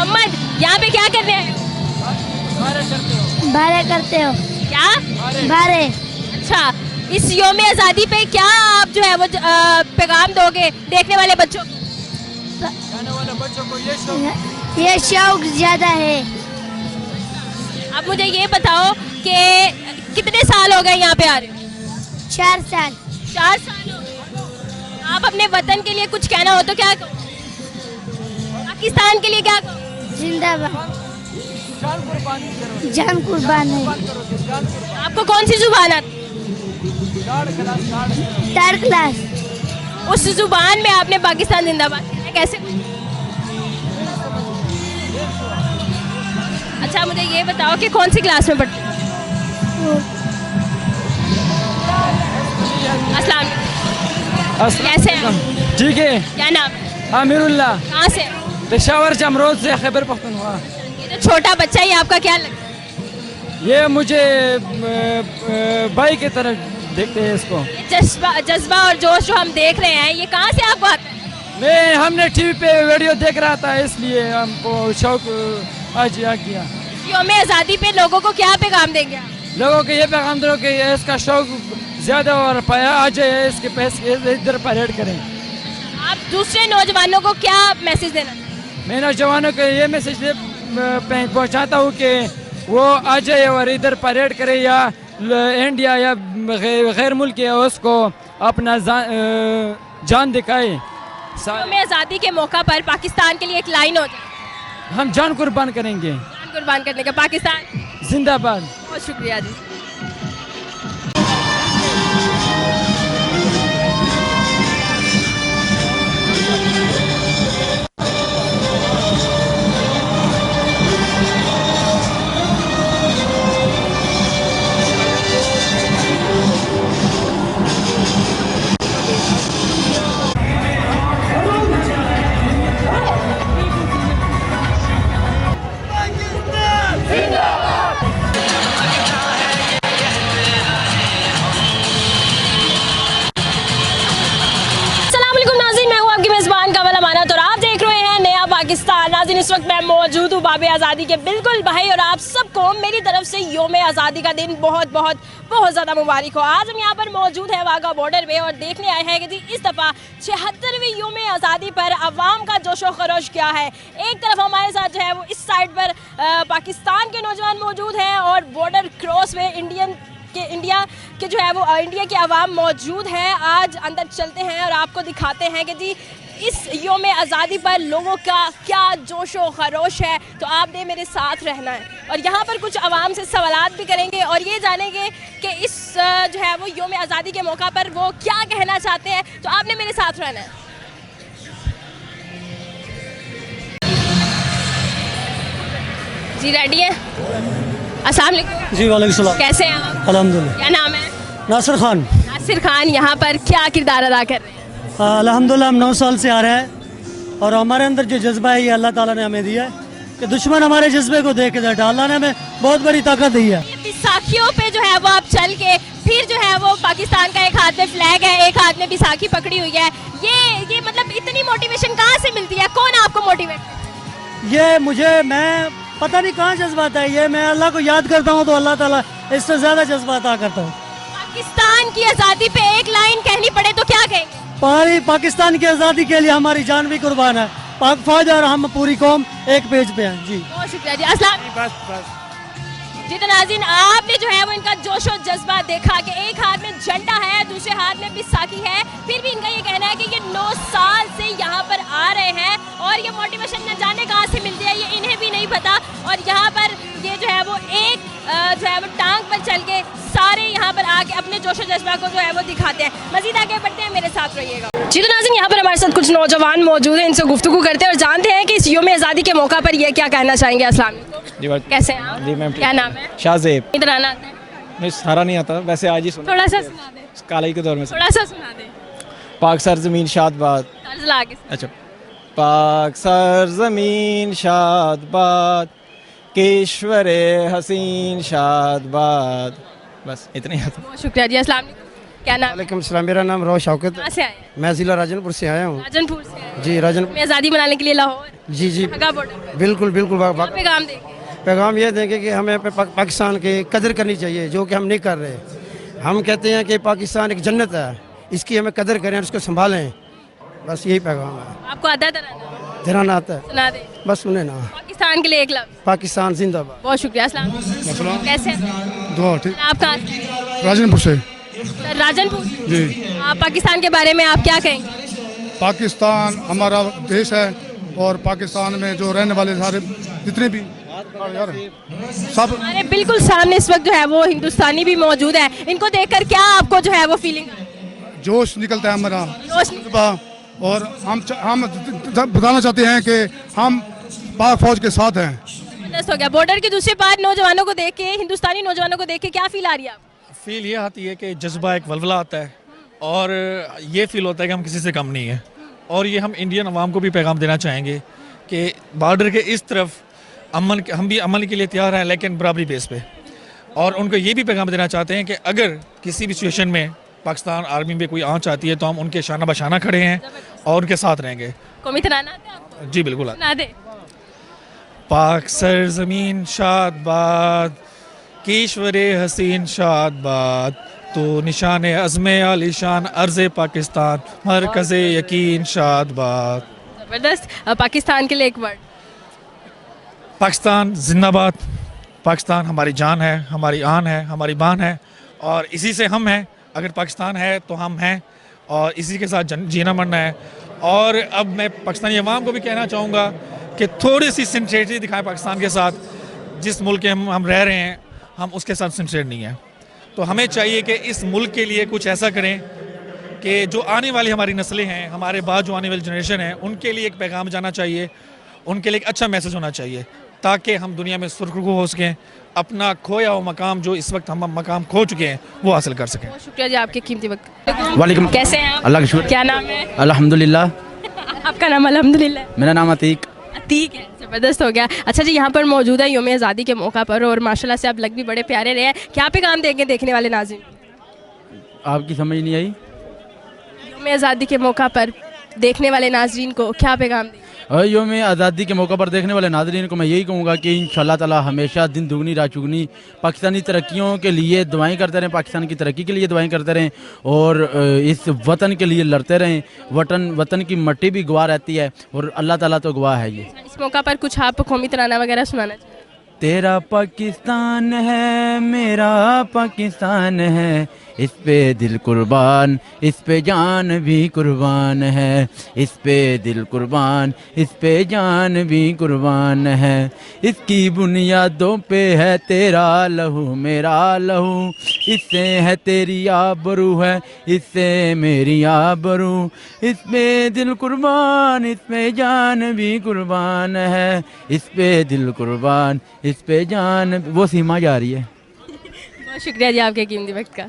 मोहम्मद, यहाँ पे क्या करने आए हो? बारे करते हो? क्या? बारे। अच्छा, इस योम आज़ादी पे क्या आप जो है वो पैगाम दोगे देखने वाले बच्चों को? ये शौक ज्यादा है। अब मुझे ये बताओ कि कितने साल हो गए यहाँ पे आ रहे हो? 4 साल। 4 साल हो गए। आप अपने वतन के लिए कुछ कहना हो तो क्या कहो? पाकिस्तान के लिए क्या कहो? जिंदाबाद। जान कुर्बान है। आपको कौन सी जुबान आती? 3rd class. उस जुबान में आपने पाकिस्तान जिंदाबाद कहना है, कैसे? अच्छा, मुझे ये बताओ कि कौन सी क्लास में पढ़ते हो? अस्सलाम वालेकुम। कैसे हैं? ठीक है। क्या नाम है? आमिरुल्लाह। कहाँ से? पेशावर जमरोद से, खैबर पख्तूनख्वा। ये जो छोटा बच्चा है ये आपका क्या लगता है? ये मुझे भाई की तरह देखते हैं इसको। ये जज्बा और जोश जो हम देख रहे हैं ये कहाँ से आपको आता है? हमने टीवी पे वीडियो देख रहा था इसलिए हमको शौक आज आ गया। योम आज़ादी पे लोगों को क्या पैगाम देंगे आप? लोगों को ये पैगाम दो कि इसका शौक ज्यादा और पाया आ जाए, इसके पैसे इधर परेड करें। आप दूसरे नौजवानों को क्या मैसेज देना? मैं नौजवानों को ये मैसेज पहुंचाता हूँ कि वो आ जाए और इधर परेड करे, या इंडिया या गैर मुल्क है उसको अपना जान दिखाए। योम आज़ादी के मौका पर पाकिस्तान के लिए एक लाइन हो जाए। हम जान कुर्बान करेंगे। जान कुर्बान करने का पाकिस्तान जिंदाबाद। बहुत शुक्रिया जी। पाकिस्तान। नाज़रीन, इस वक्त मैं मौजूद हूँ बाब आज़ादी के बिल्कुल भाई, और आप सबको मेरी तरफ से योम आज़ादी का दिन बहुत बहुत बहुत ज़्यादा मुबारक हो। आज हम यहाँ पर मौजूद हैं वाघा बॉर्डर पे और देखने आए हैं कि जी इस दफ़ा 76वीं योम आज़ादी पर अवाम का जोशो खरोश क्या है। एक तरफ हमारे साथ जो है वो इस साइड पर पाकिस्तान के नौजवान मौजूद हैं और बॉर्डर क्रॉस में इंडिया के जो है वो इंडिया के अवाम मौजूद हैं। आज अंदर चलते हैं और आपको दिखाते हैं कि जी इस योम आज़ादी पर लोगों का क्या जोशो खरोश है। तो आपने मेरे साथ रहना है और यहाँ पर कुछ अवाम से सवालात भी करेंगे और ये जानेंगे कि इस जो है वो योम आज़ादी के मौका पर वो क्या कहना चाहते हैं। तो आपने मेरे साथ रहना है। जी रेडी है? अस्सलाम वालेकुम। जी वालेकुम सलाम। कैसे हैं आप? अल्हम्दुलिल्लाह। क्या नाम है? नासिर खान। नासिर खान यहाँ पर क्या किरदार अदा कर रहे हैं? अल्हम्दुलिल्लाह, हम 9 साल से आ रहे हैं और हमारे अंदर जो जज्बा है ये अल्लाह ताला ने हमें दिया है कि दुश्मन हमारे जज्बे को देख के डरता। अल्लाह ने हमें बहुत बड़ी ताकत दी है। बैसाखियों पे जो है वो आप चल के फिर जो है वो पाकिस्तान का एक हाथ में फ्लैग है, एक हाथ में बैसाखी पकड़ी हुई है, ये मतलब इतनी मोटिवेशन कहाँ से मिलती है? कौन आपको मोटिवेट? ये मुझे मैं पता नहीं कहाँ जज्बा आता है, ये मैं अल्लाह को याद करता हूँ तो अल्लाह ताला इससे ज़्यादा जज्बा अता करता हूँ। पाकिस्तान की आज़ादी पे एक लाइन कहनी पड़े तो क्या कहेंगे? पाकिस्तान की आज़ादी के लिए हमारी जान भी कुर्बान है। पाक फौज और हम पूरी कौम एक पेज पे हैं। जी बहुत शुक्रिया जी। अस्सलाम जी। तो नाज़रीन, आपने जो है वो इनका जोश और जज्बा देखा कि एक हाथ में झंडा है, दूसरे हाथ में बैसाखी है, फिर भी इनका ये कहना है कि ये 9 साल से यहाँ पर आ रहे हैं और ये मोटिवेशन न जाने कहाँ से मिलती है ये इन्हें भी नहीं पता। और यहाँ पर ये जो है वो एक जो है वो टांग पर चल के सारे यहाँ पर आके अपने जोश और जज्बा को जो है वो दिखाते हैं। मजीद आगे बढ़ते हैं, मेरे साथ रहिएगा जी। तो नाज़रीन, यहाँ पर हमारे साथ कुछ नौजवान मौजूद हैं, इनसे गुफ्तगू करते हैं और जानते हैं कि इस योम आज़ादी के मौका पर ये क्या कहना चाहेंगे। अस्सलाम वालेकुम। कैसे हैं आप? जी मैम। क्या नाम है? शाहजेब। इधर आना आता है? नहीं, सारा नहीं आता, वैसे आज ही सुना। थोड़ा सा सुना दे। कालाई के दौर में थोड़ा सा सुना दे। पाक सरजमीन शादबाद। तर्ज ला के। अच्छा। पाक सरजमीन शादबाद, केश्वर हसीन शादबाद, बस इतना ही आता। बहुत शुक्रिया जी। अस्सलाम वालेकुम। क्या नाम? वालेकुम सलाम। मेरा नाम रोश शौकत। कहाँ से आए हैं? मैं ज़िला राजनपुर से आया हूँ। राजनपुर से आए हैं। जी राजनपुर। आज़ादी मनाने के लिए लाहौर? जी जी वाघा बॉर्डर पे बिल्कुल बिल्कुल क्या पैगाम देंगे? पैगाम ये देंगे कि हमें पाकिस्तान की कदर करनी चाहिए, जो कि हम नहीं कर रहे। हम कहते हैं कि पाकिस्तान एक जन्नत है, इसकी हमें कदर करें और उसको संभालें, बस यही पैगाम है। आपको आता है तराना? तराना आता है, सुना दे बस सुने ना। पाकिस्तान के लिए एक लफ्ज। पाकिस्तान जिंदाबाद। बहुत शुक्रिया। अस्सलाम वालेकुम। कैसे हैं? दुआ ठीक। आप कहाँ से? राजनपुर से सर, राजनपुर। जी। आप पाकिस्तान के बारे में आप क्या कहेंगे? पाकिस्तान हमारा देश है और पाकिस्तान में जो रहने वाले सारे जितने भी यार सब हमारे बिल्कुल सामने इस वक्त जो है वो हिंदुस्तानी भी मौजूद है। इनको देखकर क्या आपको जो है वो फीलिंग? जोश निकलता है हमारा जोश सुबह, और हम बताना चाहते हैं कि हम पाक फौज के साथ हैं। जबरदस्त हो गया। बॉर्डर के दूसरे पार नौजवानों को देख के, हिंदुस्तानी नौजवानों को देख के क्या फील आ रही है आपको? फील ये आती है कि जज्बा एक वलवला आता है और ये फील होता है कि हम किसी से कम नहीं है। और ये हम इंडियन अवाम को भी पैगाम देना चाहेंगे कि बॉर्डर के इस तरफ अमन, हम भी अमन के लिए तैयार हैं लेकिन बराबरी बेस पे। और उनको ये भी पैगाम देना चाहते हैं कि अगर किसी भी सिचुएशन में पाकिस्तान आर्मी में कोई आँच आती है तो हम उनके शाना बशाना खड़े हैं और उनके साथ रहेंगे। कौमी तराना आता है आपको? जी बिल्कुल। सुना दे। पाक सरजमीन शादबाद, कीश्वरे हसीन शादबाद, तो निशान अज़्मे आलिशान अर्ज़ पाकिस्तान, मरकज़ यकीन शादबाद। जबरदस्त। पाकिस्तान के लिए एक वर्ड। पाकिस्तान जिंदाबाद। पाकिस्तान हमारी जान है, हमारी आन है, हमारी बान है और इसी से हम हैं। अगर पाकिस्तान है तो हम हैं और इसी के साथ जीना मरना है। और अब मैं पाकिस्तानी अवाम को भी कहना चाहूँगा कि थोड़ी सी सिंसियरिटी दिखाएं पाकिस्तान के साथ। जिस मुल्क के हम रह रहे हैं हम उसके साथ सिंसियर नहीं हैं। तो हमें चाहिए कि इस मुल्क के लिए कुछ ऐसा करें कि जो आने वाली हमारी नस्लें हैं, हमारे बाद जो आने वाली जनरेशन है, उनके लिए एक पैगाम जाना चाहिए, उनके लिए एक अच्छा मैसेज होना चाहिए ताकि हम दुनिया में सुरखरू हो सकें, अपना खोया हुआ मकाम जो इस वक्त हम मकाम खो चुके हैं वो हासिल कर सकें। बहुत शुक्रिया जी आपके कीमती वक्त। वालेकुम। कैसे हैं आप? अल्लाह का शुक्र। क्या नाम है अल्हम्दुलिल्लाह। आपका नाम? अल्हम्दुलिल्लाह। मेरा नाम अतीक। ठीक है, ज़बरदस्त हो गया। अच्छा जी, यहाँ पर मौजूद है यौम आज़ादी के मौका पर और माशाल्लाह से आप लग भी बड़े प्यारे रहे हैं। क्या पैगाम देंगे देखने वाले नाज़रीन? आपकी समझ नहीं आई? यौम आज़ादी के मौका पर देखने वाले नाज़रीन को क्या पैगाम देंगे? और यौम आज़ादी के मौका पर देखने वाले नाज़रीन को मैं यही कहूँगा कि इंशाअल्लाह ताला हमेशा दिन दुगनी रात चुगनी पाकिस्तानी तरक्कियों के लिए दुआएं करते रहें, पाकिस्तान की तरक्की के लिए दुआएं करते रहें और इस वतन के लिए लड़ते रहें। वतन की मट्टी भी गवाह रहती है और अल्लाह ताला तो गवाह है। ये इस मौका पर कुछ आप कौमी तराना वगैरह सुनाना चाहिए? तेरा पाकिस्तान है, मेरा पाकिस्तान है, इस पे दिल कुर्बान, इस पे जान भी कुर्बान है, इस पे दिल कुर्बान, इस पे जान भी कुर्बान है। इसकी बुनियादों पे है तेरा लहू मेरा लहू, इससे है तेरी आबरू है, इससे मेरी आबरू, इस पे दिल कुर्बान, इस पे जान भी कुर्बान है, इस पे दिल कुर्बान, इस पे जान। वो सीमा जा रही है। बहुत शुक्रिया जी आपके कीमती वक्त का।